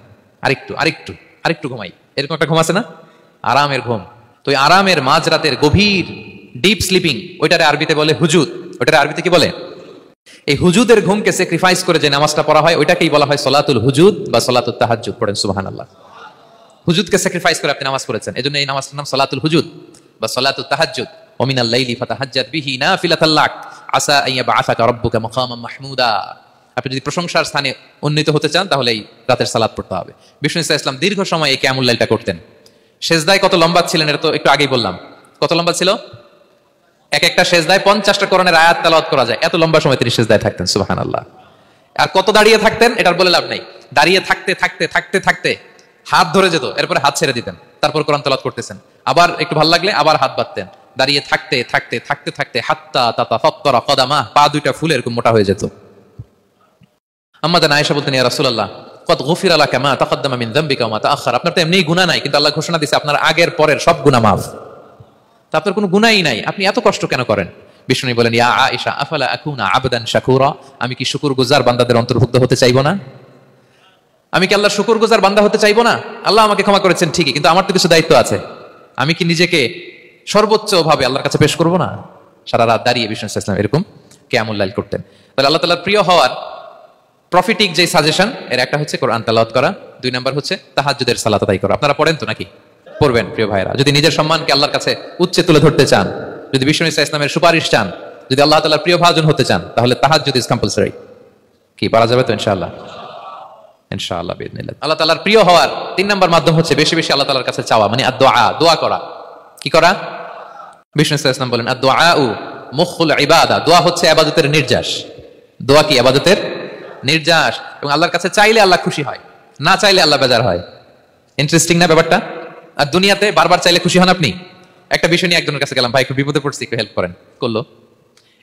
আরেকটু আরেকটু আরেকটু ঘুমাই, এরকম একটা ঘুম আছে না? আরামের ঘুম। তো ওই আরামের মাঝরাতের গভীর ডিপ স্লিপিং, ওইটারে আরবিতে বলে হুজুদ। ওইটারে আরবিতে কি বলে? এই হুজুদের ঘুমকে স্যাক্রিফাইস করে যে নামাজটা পড়া হয় ওইটাকেই বলা হয় সলাতুল হুজুদ বা সলাতুত তাহাজ্জুদ। পড়েন সুবহানাল্লাহ। হুজুদকে স্যাক্রিফাইস করে আপনি নামাজ পড়েছেন, এজন্য এই নামাজটার নাম সলাতুল হুজুদ বা সলাতুত তাহাজ্জুদ। ওয়া মিনাল লাইলি ফাতাহাজ্জাদ বিহি নাফিলাতাল লাক আসা আইয়াবআসাকা রাব্বুকা মাকামান মাহমুদা। আপনি যদি প্রশংসার স্থানে উন্নীত হতে চান তাহলে এই রাতের সালাত পড়তে হবে। বিষ্ণু সাল্লাল্লাহু আলাইহি ওয়াসাল্লাম দীর্ঘ সময় এই কিয়ামুল লাইলটা করতেন। সেজদায় কত লম্বা ছিলেন এটা তো একটু আগেই বললাম। কত লম্বা ছিল? এক একটা সেজদায় 50টা কোরআনের আয়াত তেলাওয়াত করা যায়, এত লম্বা সময় তিনি সেজদায় থাকতেন। সুবহানাল্লাহ। আর কত দাঁড়িয়ে থাকতেন এটার বলে লাভ নেই। দাঁড়িয়ে থাকতে থাকতে থাকতে থাকতে হাত ধরে যেত, এরপরে হাত ছেড়ে দিতেন, তারপর কোরআন তেলাওয়াত করতেছেন। আবার একটু ভালো লাগলে আবার হাত বাঁধতেন। দাঁড়িয়ে থাকতে থাকতে থাকতে থাকতে হাত্তা তাতাফাত্তারা কদামা, পা দুইটা ফুলে এরকম মোটা হয়ে যেত। আম্মা জান আয়েশা বলতেন, ইয়া রাসূলুল্লাহ কদ গুফিরা লাকা মা তাকদ্দামা মিন যামবিকা ওয়া মা তাআখার। আপনার তো এমনিই গুনাহ নাই, কিন্তু আল্লাহ ঘোষণা দিয়েছে আপনার আগের পরের সব গুনাহ মাফ। তা আপনার কোনো গুনাহই নাই, আপনি এত কষ্ট কেন করেন? বিষ্ণু বলেন, ইয়া আয়েশা আফালা আকুনা আবদান শাকুরা, আমি কি শুকরগুজার বান্দাদের অন্তর্ভুক্ত হতে চাইবো না? আমি কি আল্লাহর শুকরগুজার বান্দা হতে চাইবো না? আল্লাহ আমাকে ক্ষমা করেছেন ঠিকই, কিন্তু আমার তো কিছু দায়িত্ব আছে। আমি কি নিজেকে সর্বোচ্চ ভাবে আল্লাহর কাছে পেশ করবো না? সারা রাত দাঁড়িয়ে বিষ্ণু সাল্লাল্লাহু আলাইহি ওয়াসাল্লাম এরকম কিয়ামুল লাইল করতেন। তাহলে আল্লাহ তাআলার প্রিয় হওয়ার প্রফিটিক যে সাজেশন, এর একটা হচ্ছে কোরআন তেলাওয়াত করা, 2 নাম্বার হচ্ছে তাহাজ্জুদের সালাত আদায় করা। আপনারা পড়েন তো নাকি? পড়বেন প্রিয় ভাইরা। যদি নিজের সম্মানকে আল্লাহর কাছে উচ্চে তুলে ধরতে চান, যদি বিষ্ণু ইসলামের সুপারিশ চান, যদি আল্লাহ তাআলার প্রিয় ভাজন হতে চান, তাহলে তাহাজ্জুদ ইজ কম্পালসরি। কি পারা যাবে তো ইনশাআল্লাহ? ইনশাআল্লাহ বিইذنিল্লাহ। আল্লাহ তাআলার প্রিয় হওয়ার 3 নাম্বার মাধ্যম হচ্ছে বেশি বেশি আল্লাহ তাআলার কাছে চাওয়া, মানে আদ-দুআ, দোয়া করা। কি করা? বিষ্ণু ইসলাম বলেন, আদ-দুআউ মুখুল ইবাদা, দোয়া হচ্ছে ইবাদতের নির্যাস। দোয়া কি? ইবাদতের নির্যাস। এবং আল্লাহর কাছে চাইলে আল্লাহ খুশি হয়, না চাইলে আল্লাহ বেজার হয়। ইন্টারেস্টিং না ব্যাপারটা? আর দুনিয়াতে বারবার চাইলে খুশি হন আপনি? একটা বিষয় নিয়ে একজনের কাছে গেলাম, ভাই একটু বিপদে পড়ছি, একটু হেল্প করেন, করলো।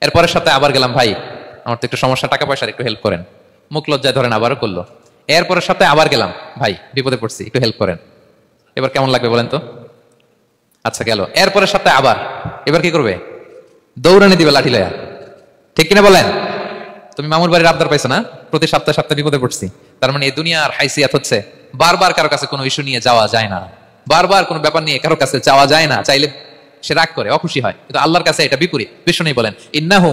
এরপরের সপ্তাহে আবার গেলাম, ভাই আমার তো একটু সমস্যা, টাকা পয়সার, একটু হেল্প করেন, মুখ লজ্জায় ধরেন, আবারও করলো। এরপরের সপ্তাহে আবার গেলাম, ভাই বিপদে পড়ছি, একটু হেল্প করেন। এবার কেমন লাগবে বলেন তো? আচ্ছা গেল। এরপরের সপ্তাহে আবার, এবার কি করবে? দৌড়ানি দিবে লাঠি লয়া, ঠিক কিনা বলেন? তুমি মামুর বাড়ির আবদার পাইছো না, প্রতি সপ্তাহে সপ্তাহে বিপদে পড়ছি। তার মানে এই দুনিয়ার হাইসিয়াত হচ্ছে বারবার কারো কাছে কোনো ইস্যু নিয়ে যাওয়া যায় না, বারবার কোনো ব্যাপার নিয়ে কারো কাছে যাওয়া যায় না। চাইলে সে রাগ করে, অখুশি হয়, কিন্তু আল্লাহর কাছে এটা বিপরীত। বিষ্ণু বলেন, ইন্নাহু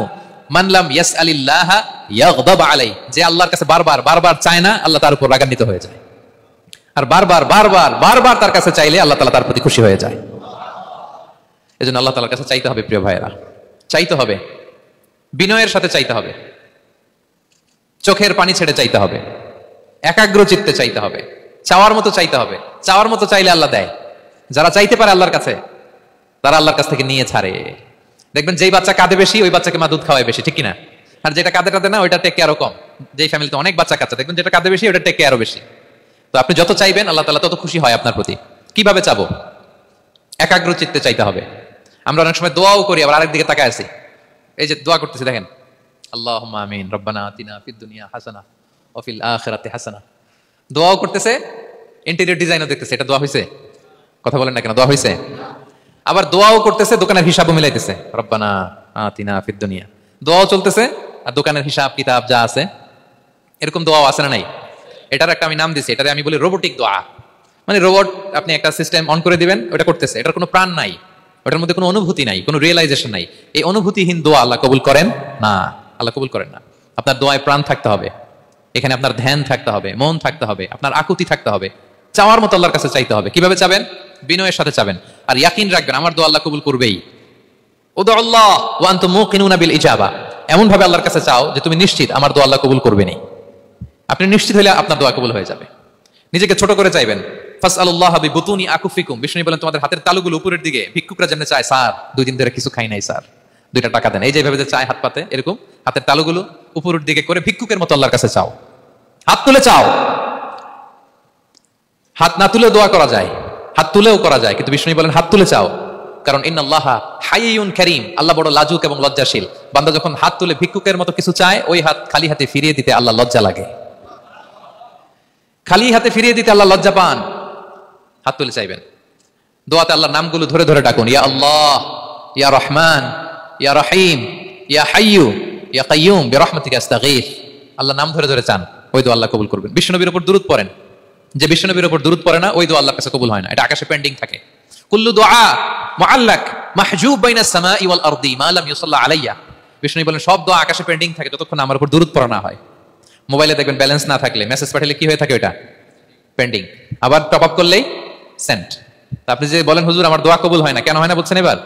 মান লাম ইয়াসআলিল্লাহ ইয়াগদাব আলাইহি, যে আল্লাহর কাছে বারবার বারবার চায় না, আল্লাহ তার উপর রাগান্বিত হয়ে যায়। আর বারবার বারবার বারবার তার কাছে চাইলে আল্লাহ তাআলা তার প্রতি খুশি হয়ে যায়। এজন্য আল্লাহ তাআলার কাছে চাইতে হবে প্রিয় ভাইয়েরা, চাইতে হবে, বিনয়ের সাথে চাইতে হবে, চোখের পানি ছেড়ে চাইতে হবে, একাগ্র চিত্তে চাইতে হবে, চাওয়ার মতো চাইতে হবে। চাওয়ার মতো চাইলে আল্লাহ দেয়। যারা চাইতে পারে আল্লাহর কাছে, তারা আল্লাহর কাছ থেকে নিয়ে ছাড়ে। দেখবেন যেই বাচ্চা কাঁদে বেশি, ওই বাচ্চাকে মা দুধ খাওয়ায় বেশি, ঠিক কিনা? আর যেটা কাঁদে কাঁদে না, ওইটা টেক কেয়ারও কম। যেই ফ্যামিলিতে অনেক বাচ্চা কাচ্চা, দেখবেন যেটা কাঁদে বেশি, ওটা টেক কেয়ারও বেশি। তো আপনি যত চাইবেন, আল্লাহ তাআলা তত খুশি হয় আপনার প্রতি। কিভাবে চাবো? একাগ্র চিত্তে চাইতে হবে। আমরা অনেক সময় দোয়াও করি, আবার আরেক দিকে তাকায় আছি। এই যে দোয়া করতেছি, দেখেন, আল্লাহুম্মা আমিন, রব্বানা আতিনা ফিদ দুনিয়া হাসানা ওয়া ফিল আখিরাতি হাসানা। দোয়াও করতেছে, ইন্টেরিয়র ডিজাইনও দেখতেছে। এটা দোয়া হইছে? কথা বলেন না কেন? দোয়া হইছে? আবার দোয়াও করতেছে, দোকানের হিসাবও মিলাইতেছে, রব্বানা আতিনা ফিদ দুনিয়া। দোয়াও চলতেছে, আর দোকানের হিসাব কিতাব যা আছে, এরকম দোয়াও আছে না নাই? এটার একটা আমি নাম দিছি, এটারে আমি বলি রোবোটিক দোয়া। মানে রোবট, আপনি একটা সিস্টেম অন করে দিবেন, ওটা করতেছে, এটার কোনো প্রাণ নাই, ওটার মধ্যে কোনো অনুভূতি নাই, কোনো রিয়েলাইজেশন নাই। এই অনুভূতিহীন দোয়া আল্লাহ কবুল করেন না, আল্লাহ কবুল করেন না। আপনার দোয়ায় প্রাণ থাকতে হবে, এখানে আপনার ধ্যান থাকতে হবে, মন থাকতে হবে, আপনার আকুতি থাকতে হবে, চাওয়ার মতো আল্লাহর কাছে চাইতে হবে। কিভাবে চাবেন? বিনয়ের সাথে চাবেন, আর ইয়াকিন রাখবেন আমার দোয়া আল্লাহ কবুল করবেই। উদুল্লাহ ওয়া আনতুম মুকিনুনা বিল ইজাবা, এমন ভাবে আল্লাহর কাছে চাও যে তুমি নিশ্চিত আমার দোয়া আল্লাহ কবুল করবেনই। আপনি নিশ্চিত হলে আপনার দোয়া কবুল হয়ে যাবে। নিজেকে ছোট করে চাইবেন। ফাসআলুল্লাহ বিবুতুনি আকুফিকুম, বিষ্ণু বলেন তোমাদের হাতের তালুগুলো উপরের দিকে। ভিক্ষুকরা যেমন চায়, স্যার 2 দিন ধরে কিছু খাই নাই স্যার, 2টা টাকা দেন, এই যে ভাবে যে চায় হাত পাতে, এরকম হাতের তালুগুলো উপরের দিকে করে ভিক্ষুকের মতো আল্লাহর কাছে চাও। হাত তুলে চাও, হাত না তুলে দোয়া করা যায়, হাত তুলেও করা যায়, কিন্তু বিষ্ণু বলেন হাত তুলে চাও। কারণ ইন্নাল্লাহা হাইয়ুন কারীম, আল্লাহ বড় লাজুক এবং লজ্জাশীল। বান্দা যখন হাত তুলে ভিক্ষুকের মতো কিছু চায়, ওই হাত খালি হাতে ফিরিয়ে দিতে আল্লাহ লজ্জা লাগে, খালি হাতে ফিরিয়ে দিতে আল্লাহ লজ্জা পান। হাত তুলে চাইবেন। দোয়াতে আল্লাহর নামগুলো ধরে ধরে ডাকুন, ইয়া আল্লাহ, ইয়া রহমান, ইয়া রহিম, ইয়া হাইয়ু, ইয়া কাইয়ুম বিরহমাতিকা আস্তাগীথ। আল্লাহ নাম ধরে ধরে চান, ওই দোয়া আল্লাহ কবুল করবেন। বিশ্বনবীর উপর দুরূদ পড়েন, যে বিশ্বনবীর উপর দুরূদ পড়ে না, ওই দোয়া আল্লাহর কাছে কবুল হয় না, এটা আকাশে পেন্ডিং থাকে। কুল্লু দুআ মুআল্লাক মাহজুব বাইনাস সামাই ওয়াল আরদি মা লাম ইউসাল্লা আলাইয়া। বিষ্ণু বলেন সব দোয়া আকাশে পেন্ডিং থাকে যতক্ষণ আমার উপর দুরূদ পড়া না হয়। মোবাইলে দেখবেন ব্যালেন্স না থাকলে, মেসেজ পাঠালে কি হয়ে থাকে? ওটা পেন্ডিং। আবার টপ আপ করলেই সেন্ট। আপনি যে বলেন হুজুর আমার দোয়া কবুল হয় না, কেন হয় না বলছেন এবার?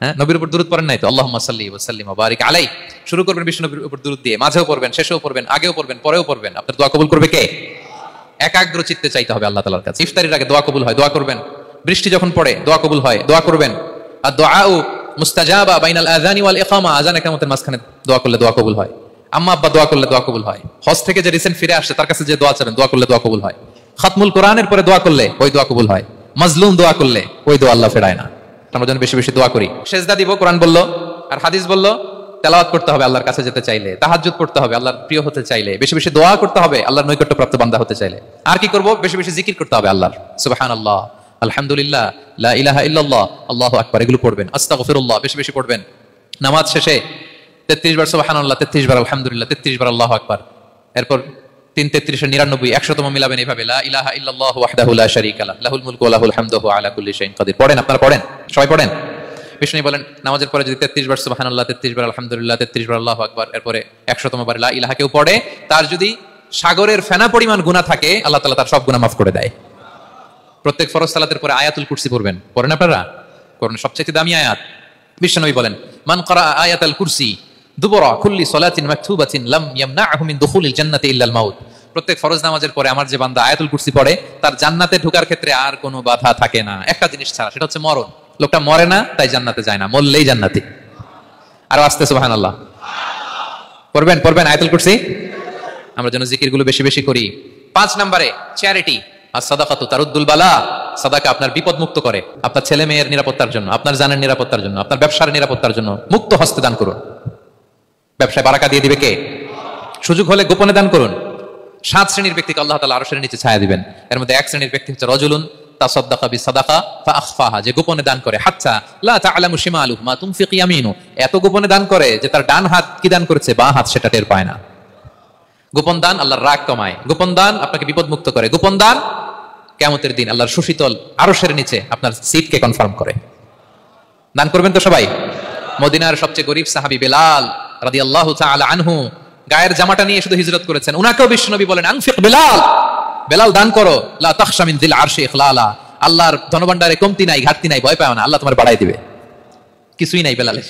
হ্যাঁ, নবীর উপর দুরূদ পড়েন নাই তো। আল্লাহুম্মা সাল্লি ওয়া সাল্লিম ওয়া বারিক আলাইহি। শুরু করবেন বিষ্ণু নবীর উপর দুরূদ দিয়ে, মাঝেও পড়বেন, শেষেও পড়বেন, আগেও পড়বেন, পরেও পড়বেন। আপনার দোয়া কবুল করবে কে? একাগ্র চিত্তে চাইতে হবে আল্লাহ তাআলার কাছে। ইফতারির আগে দোয়া কবুল হয়, দোয়া করবেন। বৃষ্টি যখন পড়ে দোয়া কবুল হয়, দোয়া করবেন। আর দুআউ মুস্তাজাবা বাইনাল আযানি ওয়াল ইকামা, আযান ইকামতের মাঝখানে দোয়া করলে দোয়া কবুল হয়। আম্মা আব্বা দোয়া করলে দোয়া কবুল হয়। হজ থেকে যে রিসেন্ট ফিরে আসছে তার কাছে যে দোয়া চাবেন, দোয়া করলে দোয়া কবুল হয়। খাতমুল কোরআনের পরে দোয়া করলে ওই দোয়া কবুল হয়। মাজলুম দোয়া করলে ওই দোয়া আল্লাহ ফেরায় না। আমরা যেন বেশি বেশি দোয়া করি। সেজদা দিব, কোরআন বলল আর হাদিস বলল, তেলাওয়াত করতে হবে আল্লাহর কাছে যেতে চাইলে, তাহাজ্জুদ পড়তে হবে আল্লাহর প্রিয় হতে চাইলে, বেশি বেশি দোয়া করতে হবে আল্লাহর নৈকট্যপ্রাপ্ত বান্দা হতে চাইলে। আর কি করব? বেশি বেশি জিকির করতে হবে আল্লাহর, সুবহানাল্লাহ, আলহামদুলিল্লাহ, লা ইলাহা ইল্লাল্লাহ, আল্লাহু আকবার, এগুলো পড়বেন। আস্তাগফিরুল্লাহ বেশি বেশি পড়বেন। নামাজ শেষে 33 বার সুবহানাল্লাহ, 33 বার আলহামদুলিল্লাহ, 33 বার আল্লাহু আকবার। এরপর 3 33 99 100তম মিলাবেন এইভাবে, লা ইলাহা ইল্লাল্লাহু ওয়াহদাহু লা শারীকা লাহু লাহুল মুলকু ওয়া লাহুল হামদু ওয়া হুয়া আলা কুল্লি শাইইন কাদির। পড়েন, আপনারা পড়েন, সবাই পড়েন। বিষ্ণু বলেন নামাজের পরে যদি 33 বার সুবহানাল্লাহ, 33 বার আলহামদুলিল্লাহ, 33 বার আল্লাহু আকবার, এরপরে 100তম বার লা ইলাহা কেউ পড়ে, তার যদি সাগরের ফেনা পরিমাণ গুনাহ থাকে আল্লাহ তাআলা তার সব গুনাহ মাফ করে দেয়। প্রত্যেক ফরজ সালাতের পরে আয়াতুল কুরসি পড়বেন। পড়েন আপনারা? পড়েন, সবচেয়ে দামি আয়াত। বিষ্ণু বলেন মান ক্বারা আয়াতুল কুরসি দুবরা কুল্লি সালাতিন মাকতুবাতিন লাম ইয়ামনাহু মিন দুখুলিল জান্নাতি ইল্লাল মাউত। প্রত্যেক ফরজ নামাজের পরে আমার যে বান্দা আয়াতুল কুরসি পড়ে তার জান্নাতে ঢোকার ক্ষেত্রে আর কোনো বাধা থাকে না, একটা জিনিস ছাড়া, সেটা হচ্ছে মরণ। লোকটা মরে না তাই জান্নাতে যায় না, মরলেই জান্নাতি। আর আস্তে সুবহানাল্লাহ পড়বেন, পড়বেন আয়াতুল কুরসি। আমরা যেন জিকিরগুলো বেশি বেশি করি। 5 নম্বরে চ্যারিটি আর সাদাকাতু তারুদ্দুল বালা। সাদাকা আপনার বিপদ মুক্ত করে, আপনার ছেলে মেয়ের নিরাপত্তার জন্য, আপনার জানের নিরাপত্তার জন্য, আপনার ব্যবসার নিরাপত্তার জন্য মুক্ত হস্তে দান করুন। ব্যবসায় বারাকা দিয়ে দিবে কে? সুযোগ হলে গোপনে দান করুন। 7 শ্রেণীর ব্যক্তিকে আল্লাহ তাআলা আরশের নিচে ছায়া দিবেন। এর মধ্যে 1 শ্রেণীর ব্যক্তি হচ্ছে রজুলুন তাসাদ্দাকা বিসাদাকা ফাআখফাহা, যে গোপনে দান করে, হাত্তা লা তা'লামু শিমালুহু মা তুনফিকু ইয়ামিনু, এত গোপনে দান করে যে তার ডান হাত কি দান করেছে বাঁ হাত সেটা টের পায় না। গোপন দান আল্লাহর রাগ কমায়, গোপন দান আপনাকে বিপদ মুক্ত করে, গোপন দান কিয়ামতের দিন আল্লাহর সুশীতল আরশের নিচে আপনার সিটকে কনফার্ম করে। দান করবেন তো সবাই? মদিনার সবচেয়ে গরীব সাহাবী বেলাল রাদিয়াল্লাহু তাআলা আনহু গায়ের জামাটা নিয়ে শুধু হিজরত করেছেন, উনাকেও বিশ্বনবী বলেন আনফিক বেলাল, বেলাল দান করো, লা তাখশা মিন যিল আরশি ইখলালা, আল্লাহর ধনভাণ্ডারে কমতি নাই, ঘাটতি নাই, ভয় পাও না, আল্লাহ তোমার বাড়াই দিবে। কিছুই নাই বেলালের।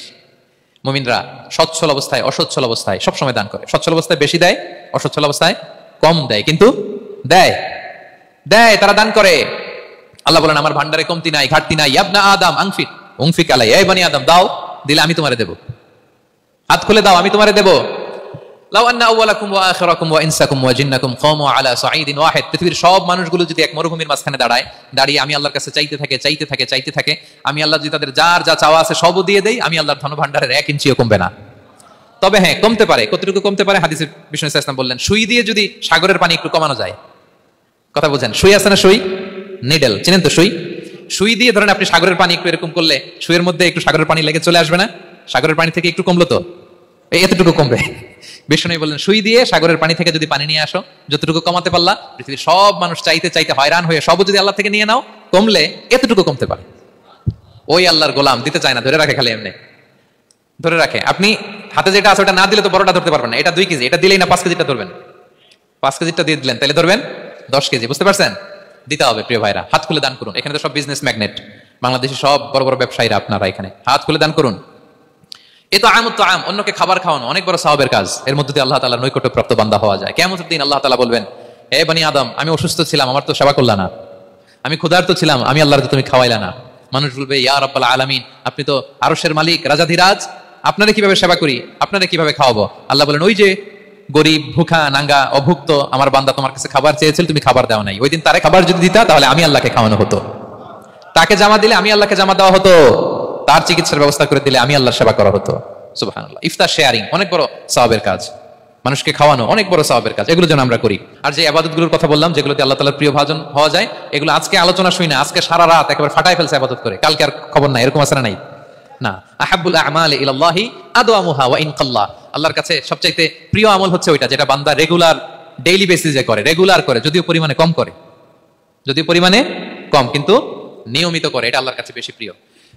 মুমিনরা সচ্ছল অবস্থায় অসচ্ছল অবস্থায় সবসময় দান করে। সচ্ছল অবস্থায় বেশি দেয়, অসচ্ছল অবস্থায় কম দেয়, কিন্তু দেয়, দেয়, তারা দান করে। আল্লাহ বলেন আমার ভান্ডারে কমতি নাই, ঘাটতি নাই। ইবনা আদম আনফিক উনফিক আলাই, এই বনি আদম দাও, দিলে আমি তোমারে দেব, হাত খুলে দাও আমি তোমারে দেব। লাউ আন্না আউওয়ালাকুম ওয়া আখিরাকুম ওয়া ইনসাকুম ওয়া জিন্নাকুম কামু আলা সাঈদিন ওয়াহিদ, পৃথিবীর সব মানুষগুলো যদি এক মরুভূমির মাঝখানে দাঁড়ায়, দাঁড়িয়ে আমি আল্লাহর কাছে চাইতে থাকে, চাইতে থাকে, চাইতে থাকে, আমি আল্লাহ যদি তাদের যার যা চাওয়া আছে সবও দিয়ে দেই, আমি আল্লাহর ধনভাণ্ডারের 1 ইঞ্চিও কমবে না। তবে হ্যাঁ, কমতে পারে। কতটুকু কমতে পারে? হাদিসে বিষ্ণু সাল্লাল্লাহু আলাইহি ওয়াসাল্লাম বললেন সুই দিয়ে যদি সাগরের পানি একটু কমানো যায়। কথা বুঝেন? সুই আছে না, সুই, নিডল, চিনেন তো সুই? সুই দিয়ে ধরেন আপনি সাগরের পানি একটু এরকম করলে সুইয়ের মধ্যে একটু সাগরের পানি লেগে চলে আসবে না? সাগরের পানি থেকে একটু কমলো তো, এতটুকু কমবে। বিষ্ণু বললেন সুই দিয়ে সাগরের পানি থেকে যদি পানি নিয়ে আসো, যতটুকু কমাতে পারলা, পৃথিবীর সব মানুষ চাইতে চাইতে হয়রান হয়ে সব যদি আল্লাহ থেকে নিয়ে নাও, কমলে এতটুকু কমতে পারে। ওই আল্লাহর গোলাম দিতে চায় না, ধরে রাখে, খালি এমনি ধরে রাখে। আপনি হাতে যেটা আছে ওটা না দিলে তো বড়টা ধরতে পারবেন না। এটা 2 কেজি, এটা দিলেই না 5 কেজিটা ধরবেন। 5 কেজিটা দিয়ে দিলেন, তাহলে ধরবেন 10 কেজি। বুঝতে পারছেন? দিতে হবে প্রিয় ভাইরা, হাত খুলে দান করুন। এখানে তো সব বিজনেস ম্যাগনেট, বাংলাদেশি সব বড় বড় ব্যবসায়ীরা আপনারা এখানে, হাত খুলে দান করুন। এ তো আমুত আম, অন্যকে খাবার খাওয়ানো অনেক বড় সওয়াবের কাজ। এর মধ্যে দিয়ে আল্লাহ তাআলার নৈকট্যপ্রাপ্ত বান্দা হওয়া যায়। কিয়ামতের দিন আল্লাহ তাআলা বলবেন, হে বনি আদম, আমি অসুস্থ ছিলাম, আমার তো সেবা করলা না। আমি ক্ষুধার্ত ছিলাম, আমি আল্লাহর তুমি খাওয়াইলা না। মানুষ বলবে, ইয়া রাব্বাল আলামিন, আপনি তো আরশের মালিক, রাজাধিরাজ, আপনারে কিভাবে সেবা করি, আপনারে কিভাবে খাওয়াবো? আল্লাহ বলেন, ওই যে গরিব, ভুখা, নাঙ্গা, অভুক্ত আমার বান্দা তোমার কাছে খাবার চেয়েছিল, তুমি খাবার দাও নাই। ওই দিন তারে খাবার যদি দিতা তাহলে আমি আল্লাহকে খাওয়ানো হতো। তাকে জামা দিলে আমি আল্লাহকে জামা দেওয়া হতো। তার চিকিৎসার ব্যবস্থা করে দিলে আমি আল্লাহর সেবা করা হতো। সুবহানাল্লাহ। ইফতার শেয়ারিং অনেক বড় সওয়াবের কাজ, মানুষকে খাওয়ানো অনেক বড় সওয়াবের কাজ। এগুলো যেন আমরা করি। আর যে ইবাদতগুলোর কথা বললাম, যেগুলোতে আল্লাহ তাআলার প্রিয় ভাজন হওয়া যায়, এগুলো আজকে আলোচনা শুই না, আজকে সারা রাত একেবারে ফাটায় ফেলছে ইবাদত করে, কালকে আর খবর নাই, এরকম আছে না? নাই না। আহাব্বুল আ'মালি ইলাল্লাহি আদওয়ামুহা ওয়া ইন কাল্লা, আল্লাহর কাছে সবচাইতে প্রিয় আমল হচ্ছে ওইটা যেটা বান্দা রেগুলার, ডেইলি বেসিসে করে, রেগুলার করে, যদিও পরিমাণে কম করে, যদিও পরিমাণে কম, কিন্তু নিয়মিত করে, এটা আল্লাহর কাছে বেশি প্রিয়।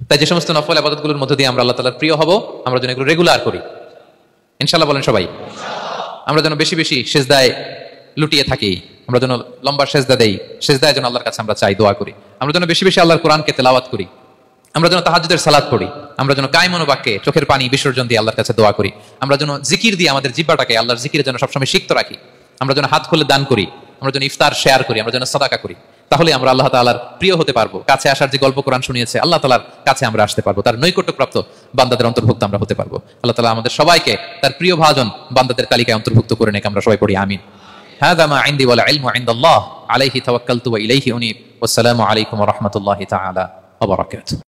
তাই যে সমস্ত নফল ইবাদতগুলোর মধ্য দিয়ে আমরা আল্লাহ তাআলার প্রিয় হব, আমরা যেন এগুলো রেগুলার করি ইনশাআল্লাহ। বলেন সবাই। আমরা যেন বেশি বেশি সিজদায় লুটিয়ে থাকি, আমরা যেন লম্বা সিজদা দেই, সিজদায় যেন আল্লাহর কাছে আমরা চাই, দোয়া করি। আমরা যেন বেশি বেশি আল্লাহর কোরআনকে তেলাওয়াত করি, আমরা যেন তাহাজ্জুদের সালাত পড়ি, আমরা যেন কায় মনোবাক্যে চোখের পানি বিসর্জন দিয়ে আল্লাহর কাছে দোয়া করি, আমরা যেন জিকির দিয়ে আমাদের জিহ্বাটাকে আল্লাহর জিকিরের জন্য সবসময় সিক্ত রাখি, আমরা যেন হাত খুলে দান করি, আমরা যেন ইফতার শেয়ার করি, আমরা যেন সাদাকা করি। তাহলে আমরা আল্লাহ তাআলার প্রিয় হতে পারবো। কাছে আসার যে গল্প কোরআন শুনিয়েছে, আল্লাহ তাআলার কাছে আমরা আসতে পারবো, তার নৈকট্যপ্রাপ্ত বান্দাদের অন্তর্ভুক্ত আমরা হতে পারবো। আল্লাহ তাআলা আমাদের সবাইকে তার প্রিয় ভাজন বান্দাদের তালিকায় অন্তর্ভুক্ত করে নেক আমরা সবাই পড়ি আমিন। হাযা মা ইনদি ওয়াল ইলমু ইনদাল্লাহ আলাইহি তাওয়াক্কালতু ওয়া ইলাইহি উনীব। ওয়াসসালামু আলাইকুম ওয়া রাহমাতুল্লাহি তাআলা ওয়া বারাকাতুহু।